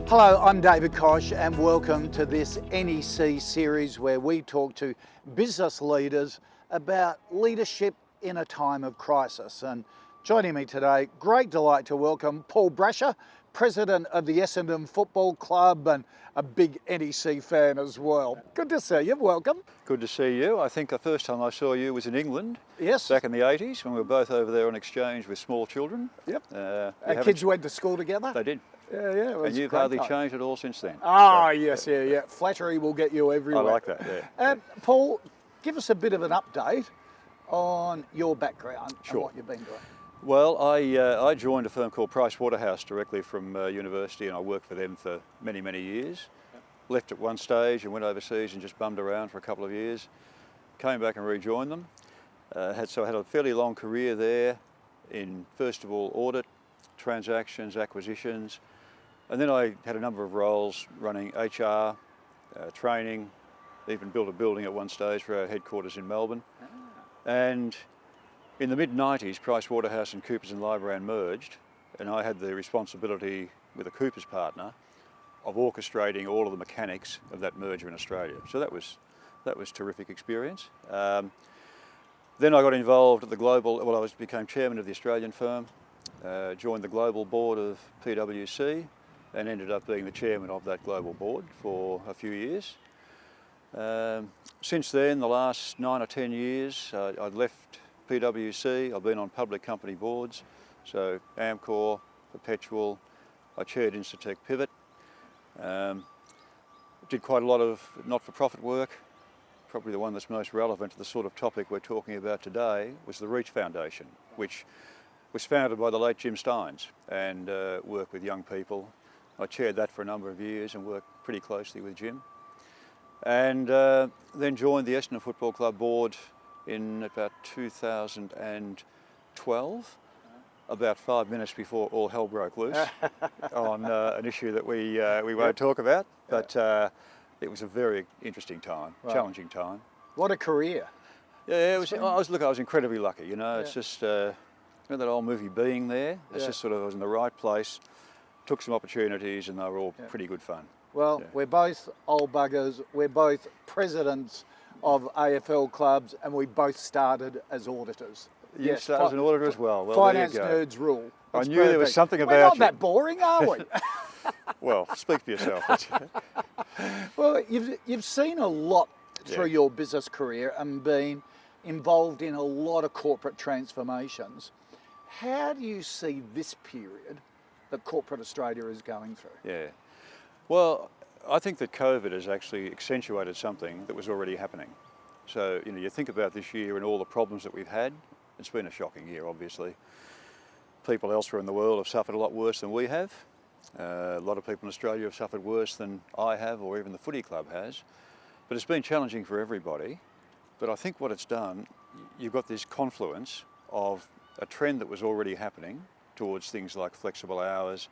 Hello, I'm David Koch and welcome to this NEC series where we talk to business leaders about leadership in a time of crisis. And joining me today, great delight to welcome Paul Brasher, President of the Essendon Football Club and a big NEC fan as well. Good to see you, welcome. Good to see you. I think the first time I saw you was in England. Yes. Back in the 80s when we were both over there on exchange with small children. Yep. Our kids went to school together. They did. Yeah, it was and you've great hardly time. changed at all since then. Ah, yes, yeah. Flattery will get you everywhere. I like that, yeah. Paul, give us a bit of an update on your background Sure. and what you've been doing. Well, I joined a firm called Pricewaterhouse directly from university, and I worked for them for many, many years. Left at one stage and went overseas and just bummed around for a couple of years. Came back and rejoined them. I had a fairly long career there in, first of all, audit, transactions, acquisitions. And then I had a number of roles running HR, training, even built a building at one stage for our headquarters in Melbourne. And in the mid-90s, Pricewaterhouse and Coopers and Lybrand merged, and I had the responsibility with a Coopers partner of orchestrating all of the mechanics of that merger in Australia. So that was terrific experience. Then I got involved at the global, became chairman of the Australian firm, joined the global board of PwC, and ended up being the chairman of that global board for a few years. Since then, the last 9 or 10 years, I'd left PwC. I've been on public company boards, so Amcor, Perpetual. I chaired Incitec Pivot. Did quite a lot of not-for-profit work. Probably the one that's most relevant to the sort of topic we're talking about today was the Reach Foundation, which was founded by the late Jim Steins and worked with young people. I chaired that for a number of years and worked pretty closely with Jim. And then joined the Essendon Football Club board in about 2012, about 5 minutes before all hell broke loose on an issue that we won't talk about, but it was a very interesting time, challenging time. What a career. Yeah, I was incredibly lucky, you know, it's just, that old movie Being There, it's just sort of, I was in the right place, took some opportunities and they were all pretty good fun. Well, we're both old buggers, we're both presidents of AFL clubs and we both started as auditors. You started as an auditor as well. Finance nerds rule. I knew there was something about We're not you. that boring, are we? Well, speak for yourself. Well, you've seen a lot through your business career and been involved in a lot of corporate transformations. How do you see this period that corporate Australia is going through? Yeah. Well, I think that COVID has actually accentuated something that was already happening. So, you think about this year and all the problems that we've had. It's been a shocking year, obviously. People elsewhere in the world have suffered a lot worse than we have. A lot of people in Australia have suffered worse than I have or even the footy club has. But it's been challenging for everybody. But I think what it's done, you've got this confluence of a trend that was already happening towards things like flexible hours,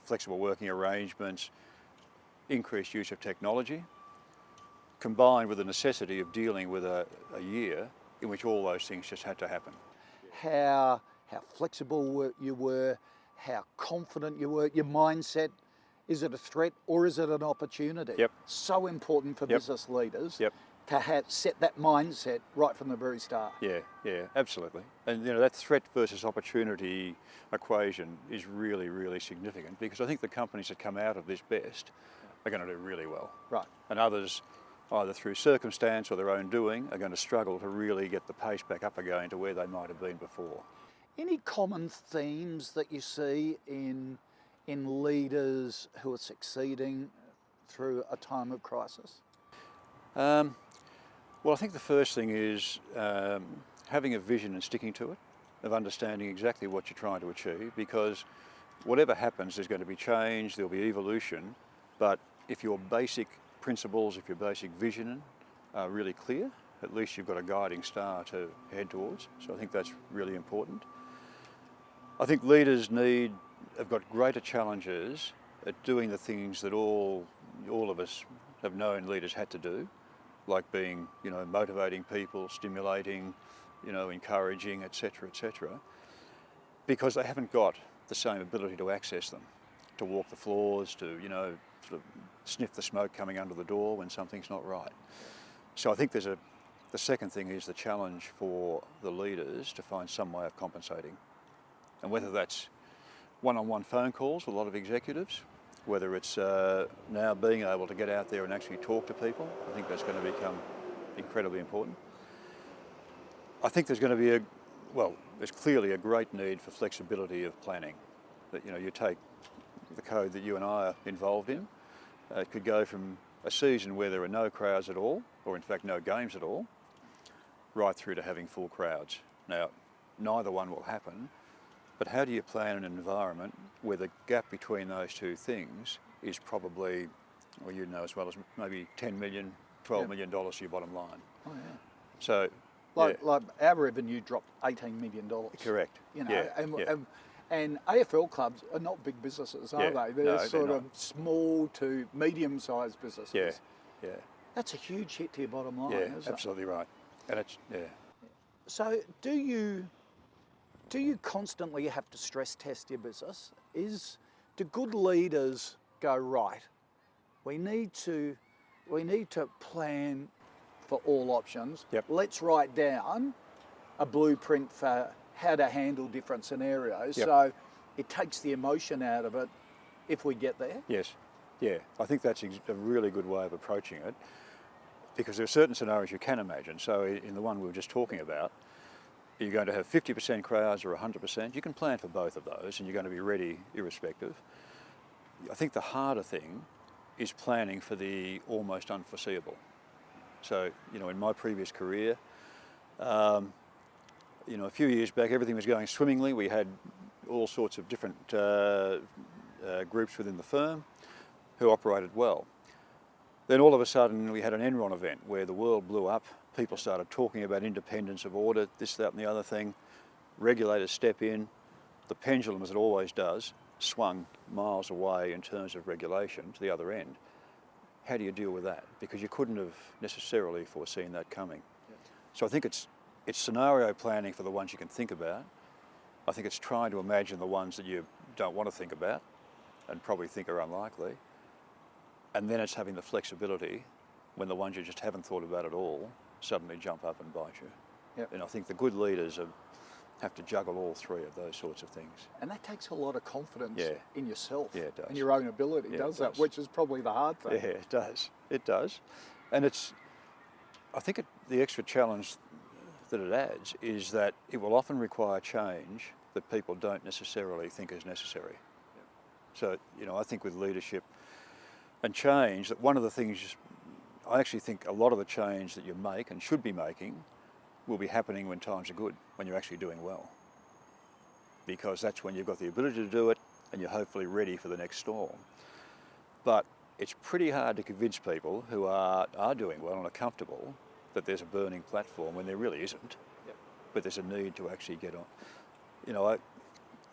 flexible working arrangements, increased use of technology, combined with the necessity of dealing with a year in which all those things just had to happen. How flexible you were, how confident you were, your mindset. Is it a threat or is it an opportunity? Yep. So important for business leaders to set that mindset right from the very start. Yeah, absolutely. And that threat versus opportunity equation is really, really significant because I think the companies that come out of this best are going to do really well. Right. And others, either through circumstance or their own doing, are going to struggle to really get the pace back up again to where they might have been before. Any common themes that you see in leaders who are succeeding through a time of crisis? Well, I think the first thing is having a vision and sticking to it, of understanding exactly what you're trying to achieve, because whatever happens, there's going to be change, there'll be evolution, but if your basic principles, if your basic vision are really clear, at least you've got a guiding star to head towards. So I think that's really important. I think leaders have got greater challenges at doing the things that all of us have known leaders had to do, like being, motivating people, stimulating, encouraging, etc., because they haven't got the same ability to access them. to walk the floors, to, sort of sniff the smoke coming under the door when something's not right. So I think the second thing is the challenge for the leaders to find some way of compensating. And whether that's one-on-one phone calls with a lot of executives, whether it's now being able to get out there and actually talk to people, I think that's going to become incredibly important. I think there's going to be there's clearly a great need for flexibility of planning. That, you take the code that you and I are involved in, it could go from a season where there are no crowds at all, or in fact no games at all, right through to having full crowds. Now, neither one will happen, but how do you plan an environment where the gap between those two things is probably, well, you know as well as maybe $10 million, $12 million to your bottom line. Oh yeah. So, like our revenue dropped $18 million. Correct. And AFL clubs are not big businesses, are they? They're sort of small to medium-sized businesses. Yeah. That's a huge hit to your bottom line, isn't absolutely right. And it's So do you constantly have to stress test your business? Do good leaders go, right, we need to plan for all options. Yep. Let's write down a blueprint for how to handle different scenarios. Yep. So it takes the emotion out of it if we get there. Yes. Yeah. I think that's a really good way of approaching it, because there are certain scenarios you can imagine. So in the one we were just talking about, you're going to have 50% crowds or 100%. You can plan for both of those and you're going to be ready irrespective. I think the harder thing is planning for the almost unforeseeable. So, in my previous career, a few years back, everything was going swimmingly. We had all sorts of different groups within the firm who operated well. Then all of a sudden, we had an Enron event where the world blew up. People started talking about independence of audit, this, that, and the other thing. Regulators step in. The pendulum, as it always does, swung miles away in terms of regulation to the other end. How do you deal with that? Because you couldn't have necessarily foreseen that coming. Yeah. So I think it's scenario planning for the ones you can think about. I think it's trying to imagine the ones that you don't want to think about and probably think are unlikely. And then it's having the flexibility when the ones you just haven't thought about at all suddenly jump up and bite you. Yep. And I think the good leaders have to juggle all three of those sorts of things. And that takes a lot of confidence in yourself it does. and your own ability, does that? Which is probably the hard thing. Yeah, it does. It does. And I think the extra challenge that it adds is that it will often require change that people don't necessarily think is necessary. Yep. So, I think with leadership and change, that one of the things, I actually think a lot of the change that you make and should be making will be happening when times are good, when you're actually doing well. Because that's when you've got the ability to do it and you're hopefully ready for the next storm. But it's pretty hard to convince people who are doing well and are comfortable that there's a burning platform when there really isn't. Yep. But there's a need to actually get on.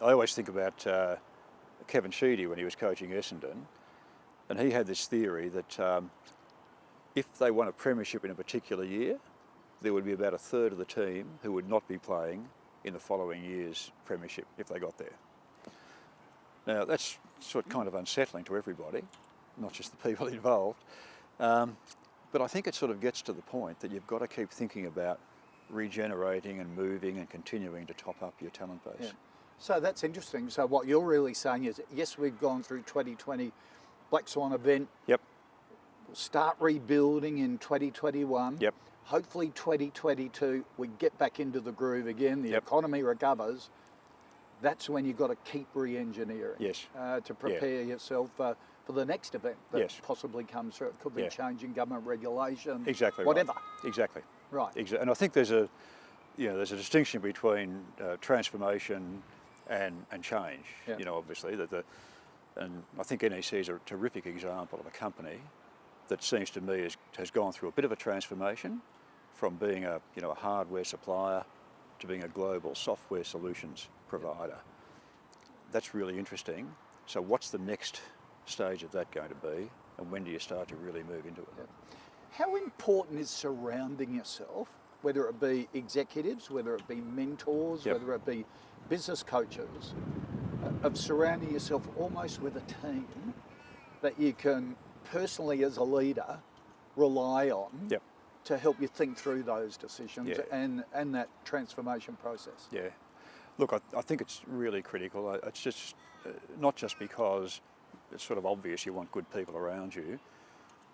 I always think about Kevin Sheedy when he was coaching Essendon, and he had this theory that if they won a premiership in a particular year, there would be about a third of the team who would not be playing in the following year's premiership if they got there. Now that's kind of unsettling to everybody, not just the people involved. But I think it sort of gets to the point that you've got to keep thinking about regenerating and moving and continuing to top up your talent base. Yeah. So that's interesting. So what you're really saying is, yes, we've gone through 2020 Black Swan event. Yep. We'll start rebuilding in 2021. Yep. Hopefully 2022, we get back into the groove again, the economy recovers. That's when you've got to keep re-engineering. Yes. To prepare yourself for the next event that possibly comes through. It could be changing government regulation. Exactly. Whatever. Right. Exactly. Right. And I think there's a distinction between transformation and change. Yep. Obviously and I think NEC is a terrific example of a company that seems to me has gone through a bit of a transformation from being a hardware supplier to being a global software solutions provider. That's really interesting. So what's the next stage of that going to be, and when do you start to really move into it? Yep. How important is surrounding yourself, whether it be executives, whether it be mentors, whether it be business coaches, of surrounding yourself almost with a team that you can personally, as a leader, rely on Yep. to help you think through those decisions Yeah. and that transformation process. Yeah. Look, I think it's really critical. It's just not just because it's sort of obvious you want good people around you,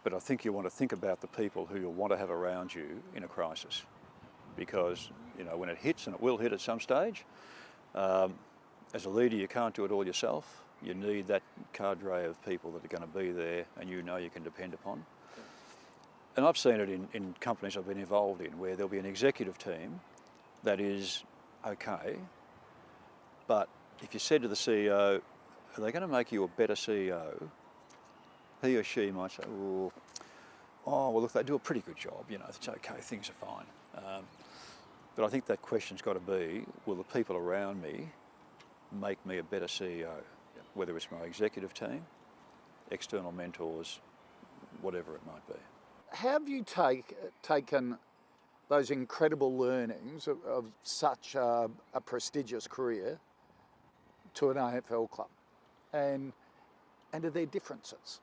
but I think you want to think about the people who you'll want to have around you in a crisis. Because, when it hits, and it will hit at some stage, as a leader you can't do it all yourself. You need that cadre of people that are going to be there and you can depend upon. And I've seen it in companies I've been involved in where there'll be an executive team that is okay, but if you said to the CEO, are they going to make you a better CEO? He or she might say, oh, well, look, they do a pretty good job, it's okay, things are fine. But I think that question's got to be, will the people around me make me a better CEO? Whether it's my executive team, external mentors, whatever it might be. Have you taken those incredible learnings of such a prestigious career to an AFL club? And are there differences?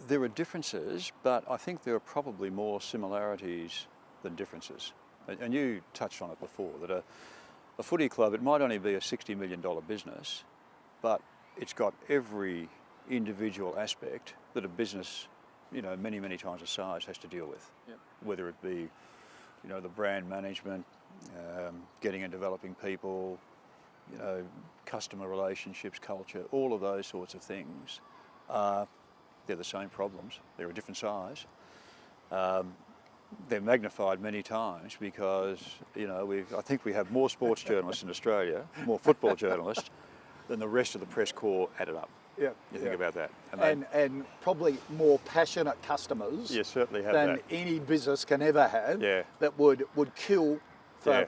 There are differences, but I think there are probably more similarities than differences. And you touched on it before, that a footy club, it might only be a $60 million business, but it's got every individual aspect that a business, many, many times the size has to deal with. Yep. Whether it be, the brand management, getting and developing people, customer relationships, culture, all of those sorts of things, they're the same problems. They're a different size. They're magnified many times because, I think we have more sports journalists in Australia, more football journalists, than the rest of the press corps added up. Yeah, You think about that. And probably more passionate customers You certainly have than that. any business can ever have. Yeah. That would kill Yeah.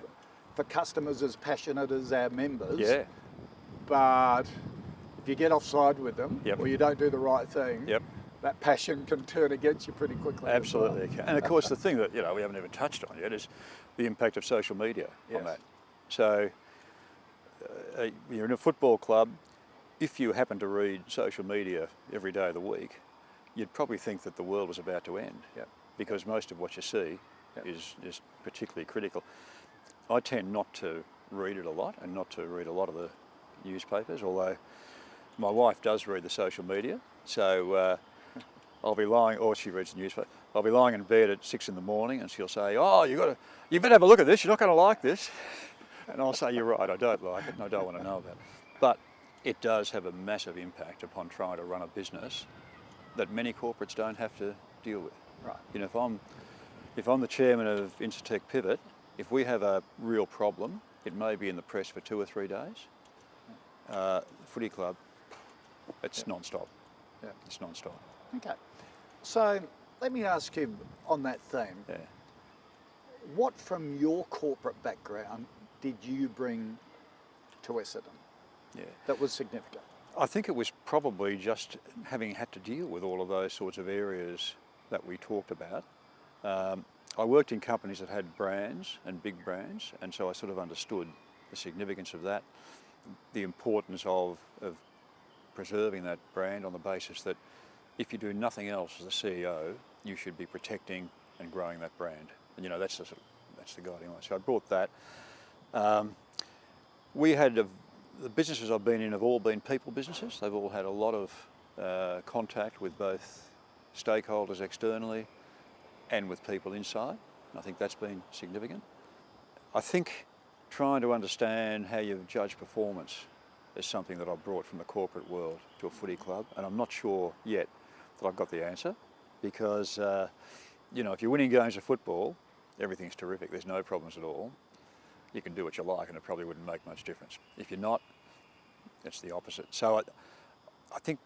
for customers as passionate as our members. Yeah. But if you get offside with them, Yep. or you don't do the right thing, Yep. that passion can turn against you pretty quickly. as well. Absolutely. And of course, the thing that we haven't even touched on yet is the impact of social media Yes. on that. So you're in a football club. If you happen to read social media every day of the week, you'd probably think that the world was about to end. Yep. Because most of what you see Yep. is particularly critical. I tend not to read it a lot and not to read a lot of the newspapers, although my wife does read the social media. So I'll be lying, or she reads the newspaper. I'll be lying in bed at 6 a.m. and she'll say, "Oh, you better have a look at this. You're not going to like this." And I'll say, "You're right. I don't like it, and I don't want to know about it." But it does have a massive impact upon trying to run a business that many corporates don't have to deal with. Right. If I'm the chairman of Incitec Pivot, if we have a real problem, it may be in the press for 2 or 3 days. Footy club, it's non-stop. Yeah. It's non-stop. Okay. So let me ask you on that theme. Yeah. What from your corporate background did you bring to Essendon Yeah. that was significant? I think it was probably just having had to deal with all of those sorts of areas that we talked about. I worked in companies that had brands and big brands, and so I sort of understood the significance of that, the importance of preserving that brand on the basis that if you do nothing else as a CEO, you should be protecting and growing that brand. And that's the guiding line. So I brought that. The businesses I've been in have all been people businesses. They've all had a lot of contact with both stakeholders externally and with people inside. I think that's been significant. I think trying to understand how you judge performance is something that I've brought from the corporate world to a footy club, and I'm not sure yet that I've got the answer, because if you're winning games of football, everything's terrific. There's no problems at all. You can do what you like, and it probably wouldn't make much difference. If you're not, it's the opposite. So I think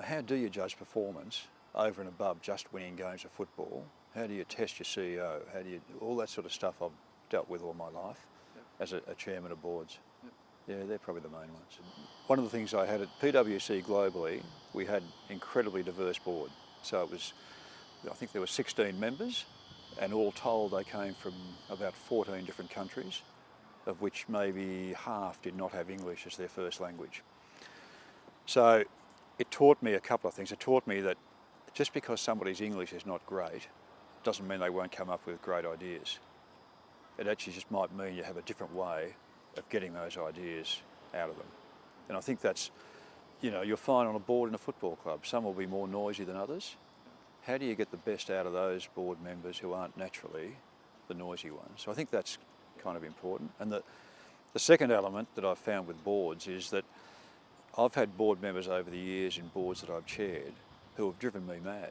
how do you judge performance over and above just winning games of football? How do you test your CEO? How do you all that sort of stuff I've dealt with all my life as a chairman of boards. Yeah, they're probably the main ones. One of the things I had at PwC globally, we had incredibly diverse board. So I think there were 16 members, and all told they came from about 14 different countries, of which maybe half did not have English as their first language. So it taught me a couple of things. It taught me that just because somebody's English is not great doesn't mean they won't come up with great ideas. It actually just might mean you have a different way of getting those ideas out of them. And I think that's, you'll find on a board in a football club, some will be more noisy than others. How do you get the best out of those board members who aren't naturally the noisy ones? So I think that's kind of important. And the second element that I've found with boards is that I've had board members over the years in boards that I've chaired who have driven me mad,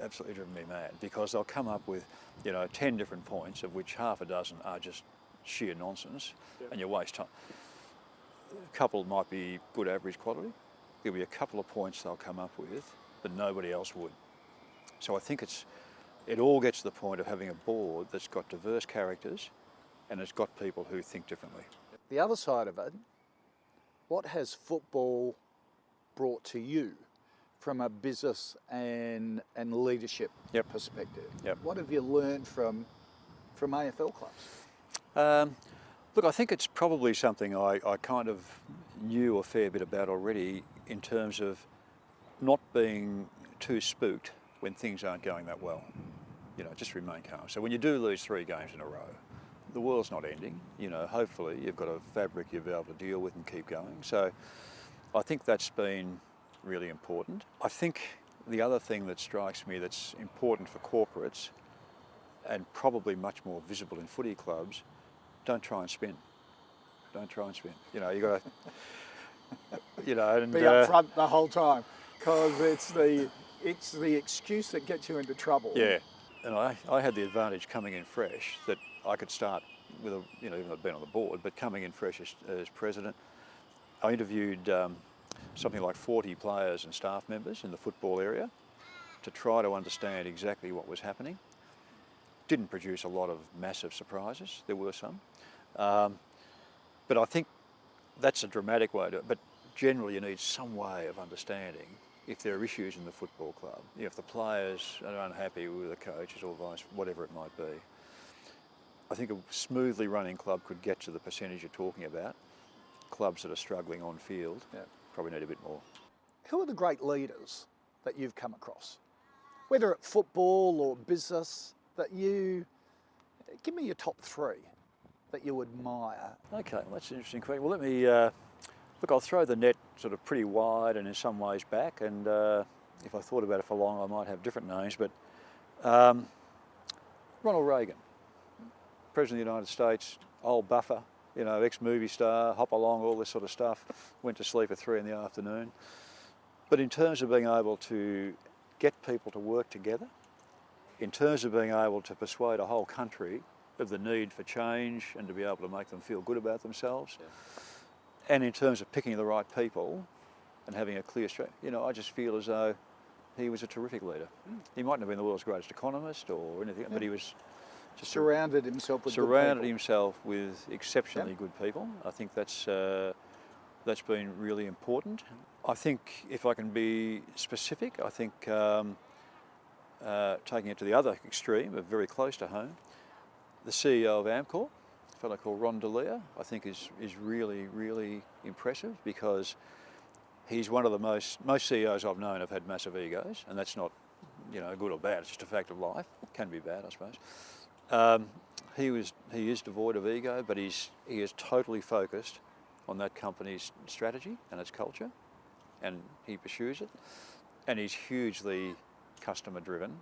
absolutely driven me mad, because they'll come up with 10 different points, of which half a dozen are just sheer nonsense, and you waste time. A couple might be good average quality. There'll be a couple of points they'll come up with that nobody else would. So I think it all gets to the point of having a board that's got diverse characters and it's got people who think differently. The other side of it, what has football brought to you from a business and leadership perspective? What have you learned from AFL clubs? Look, I think it's probably something I kind of knew a fair bit about already, in terms of not being too spooked when things aren't going that well. Just remain calm. So when you do lose 3 games in a row, the world's not ending. Hopefully you've got a fabric you'll be able to deal with and keep going. So I think that's been really important. I think the other thing that strikes me that's important for corporates, and probably much more visible in footy clubs, don't try and spin. Don't try and spin. You got to, and be upfront the whole time, because it's the excuse that gets you into trouble. Yeah, and I had the advantage coming in fresh that I could start with even though I'd been on the board, but coming in fresh as president, I interviewed something like 40 players and staff members in the football area to try to understand exactly what was happening. Didn't produce a lot of massive surprises. There were some. But I think that's a dramatic way to, but generally you need some way of understanding if there are issues in the football club, if the players are unhappy with the coaches or whatever it might be. I think a smoothly running club could get to the percentage you're talking about. Clubs that are struggling on field probably need a bit more. Who are the great leaders that you've come across, whether at football or business, that you, give me your top 3 that you admire? Okay, well, that's an interesting question. Well, let me, look, I'll throw the net sort of pretty wide and in some ways back, and if I thought about it for long I might have different names, but Ronald Reagan, President of the United States, old buffer, ex-movie star, hop along, all this sort of stuff, went to sleep at 3 in the afternoon. But in terms of being able to get people to work together, in terms of being able to persuade a whole country of the need for change and to be able to make them feel good about themselves, and in terms of picking the right people and having a clear strategy, I just feel as though he was a terrific leader. He mightn't have been the world's greatest economist or anything, but he was just surrounded himself with exceptionally good people. I think that's been really important. I think if I can be specific, I think taking it to the other extreme, of very close to home, the CEO of Amcor, a fellow called Ron Delia, I think is really, really impressive, because he's one of the most CEOs I've known have had massive egos, and that's not good or bad, it's just a fact of life. It can be bad, I suppose. He is devoid of ego, but he is totally focused on that company's strategy and its culture, and he pursues it. And he's hugely customer driven.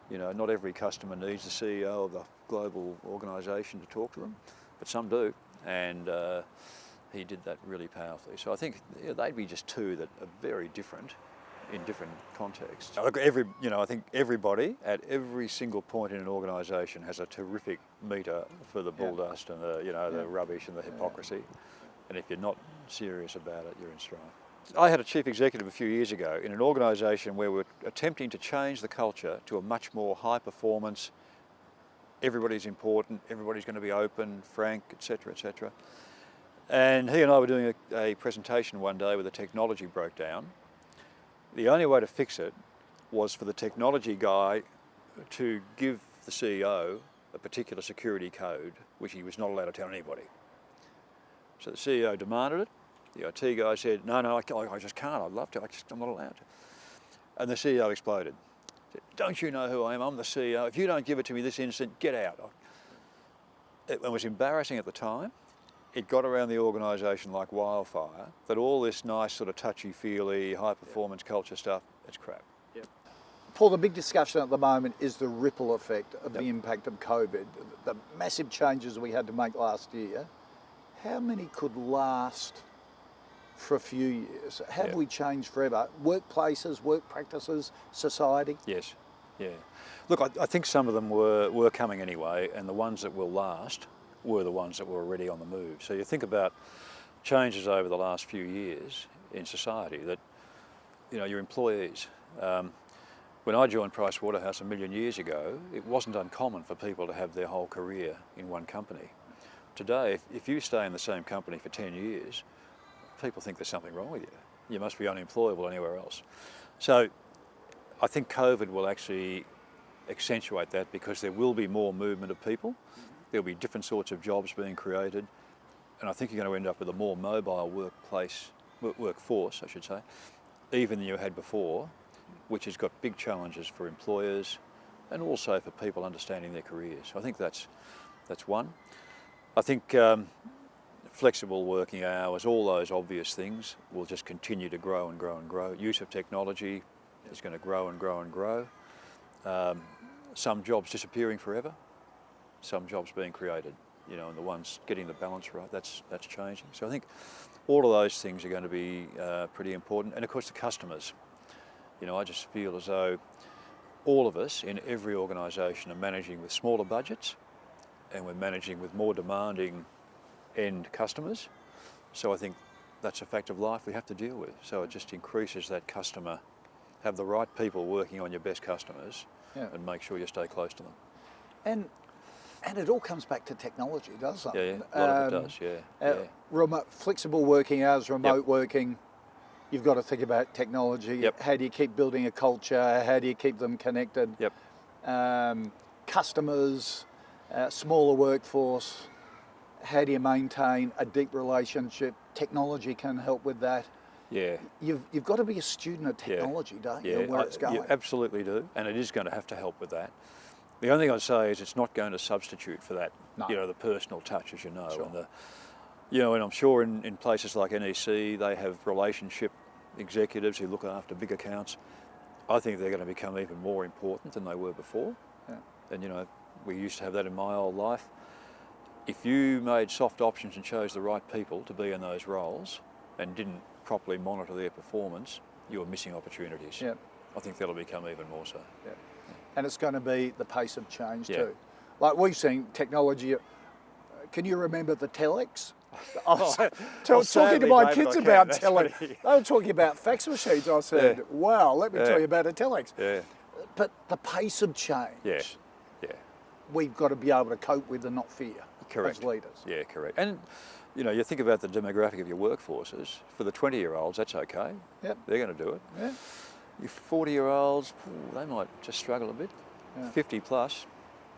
Not every customer needs the CEO of the global organisation to talk to them, but some do, and he did that really powerfully. So I think they'd be just 2 that are very different in different contexts. Look, I think everybody at every single point in an organisation has a terrific meter for the bulldust and the rubbish and the hypocrisy. And if you're not serious about it, you're in strife. I had a chief executive a few years ago in an organisation where we're attempting to change the culture to a much more high performance, everybody's important, everybody's going to be open, frank, etc., etc. And he and I were doing a presentation one day where the technology broke down. The only way to fix it was for the technology guy to give the CEO a particular security code, which he was not allowed to tell anybody. So the CEO demanded it, The IT guy said, no, I just can't, I'd love to, I'm not allowed to. And the CEO exploded. Said, don't you know who I am? I'm the CEO. If you don't give it to me this instant, get out. It was embarrassing at the time. It got around the organisation like wildfire, that all this nice sort of touchy-feely, high-performance culture stuff, it's crap. Paul, the big discussion at the moment is the ripple effect of the impact of COVID, the massive changes we had to make last year. How many could last for a few years? Have we changed forever? Workplaces, work practices, society? Yes, yeah. Look, I think some of them were coming anyway, and the ones that will last were the ones that were already on the move. So you think about changes over the last few years in society that, your employees. When I joined Pricewaterhouse a million years ago, it wasn't uncommon for people to have their whole career in one company. Today, if you stay in the same company for 10 years, people think there's something wrong with you. You must be unemployable anywhere else. So I think COVID will actually accentuate that because there will be more movement of people. There'll be different sorts of jobs being created. And I think you're going to end up with a more mobile workforce, I should say, even than you had before, which has got big challenges for employers and also for people understanding their careers. I think that's one. I think flexible working hours, all those obvious things will just continue to grow and grow and grow. Use of technology is going to grow and grow and grow. Some jobs disappearing forever, some jobs being created, and the ones getting the balance right, that's changing. So I think all of those things are going to be pretty important. And of course the customers. I just feel as though all of us in every organisation are managing with smaller budgets and we're managing with more demanding end customers. So I think that's a fact of life we have to deal with. So it just increases that customer, have the right people working on your best customers and make sure you stay close to them. And it all comes back to technology, doesn't it? Yeah, a lot of it does, Remote, flexible working hours, remote working. You've got to think about technology. How do you keep building a culture? How do you keep them connected? Customers, smaller workforce. How do you maintain a deep relationship? Technology can help with that. Yeah. You've got to be a student of technology, don't you? Where it's going. You absolutely do, and it is going to have to help with that. The only thing I'd say is it's not going to substitute for that, the personal touch, as you know. Sure. And and I'm sure in places like NEC, they have relationship executives who look after big accounts. I think they're going to become even more important than they were before. And we used to have that in my old life. If you made soft options and chose the right people to be in those roles and didn't properly monitor their performance, you were missing opportunities. I think that'll become even more so. And it's going to be the pace of change too. Like we've seen technology. Can you remember the telex? I was talking to my kids about telex. They were talking about fax machines. I said, wow, let me tell you about a telex. But the pace of change, we've got to be able to cope with and not fear as leaders. Yeah, correct. And you think about the demographic of your workforces. For the 20-year-olds, that's okay. They're going to do it. Your 40-year-olds, they might just struggle a bit. 50 plus,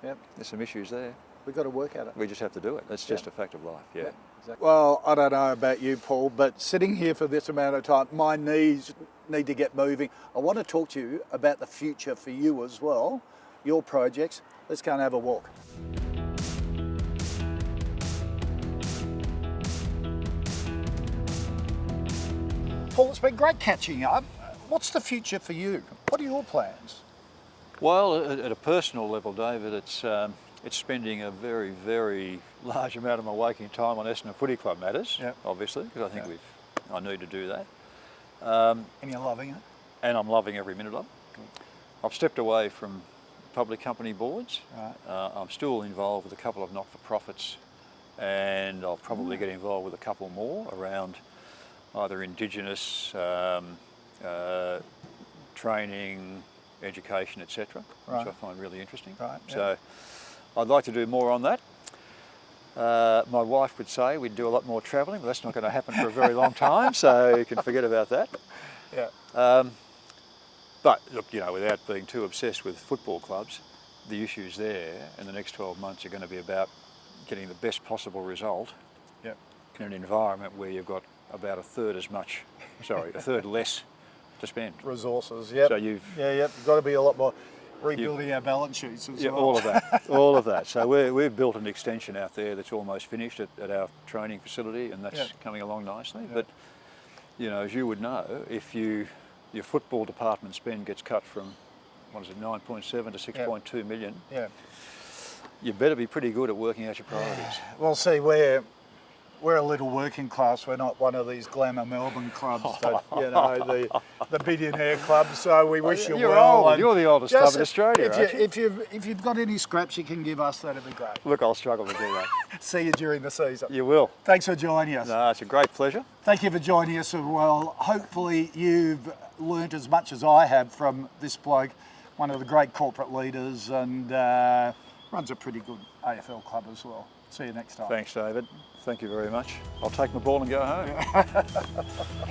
there's some issues there. We've got to work at it. We just have to do it. That's just a fact of life, Exactly. Well, I don't know about you, Paul, but sitting here for this amount of time, my knees need to get moving. I want to talk to you about the future for you as well, your projects. Let's go and have a walk. Paul, it's been great catching up. What's the future for you? What are your plans? Well, at a personal level, David, it's spending a very, very large amount of my waking time on Essendon Footy Club matters, obviously, because I think I need to do that. And you're loving it? And I'm loving every minute of it. I've stepped away from public company boards. I'm still involved with a couple of not-for-profits, and I'll probably get involved with a couple more around either Indigenous training, education, etc., which I find really interesting. So I'd like to do more on that. My wife would say we'd do a lot more travelling, but that's not going to happen for a very long time, so you can forget about that. But look, without being too obsessed with football clubs, the issues there in the next 12 months are going to be about getting the best possible result in an environment where you've got about a third as much, sorry, a third less to spend. Resources, yep. So you've got to be a lot more rebuilding our balance sheets as well. all of that, all of that. So we've built an extension out there that's almost finished at our training facility, and that's coming along nicely. But you know, as you would know, if your football department spend gets cut from 9.7 to 6.2 million, you better be pretty good at working out your priorities. Well, see, we're a little working class. We're not one of these glamour Melbourne clubs that, you know, the billionaire clubs. So we wish you You're well. old. You're the oldest club in Australia, aren't you? If you've got any scraps you can give us, that'd be great. Look, I'll struggle to do that. See you during the season. You will. Thanks for joining us. No, it's a great pleasure. Thank you for joining us as well. Hopefully you've learnt as much as I have from this bloke, one of the great corporate leaders, and runs a pretty good AFL club as well. See you next time. Thanks, David. Thank you very much. I'll take my ball and go home.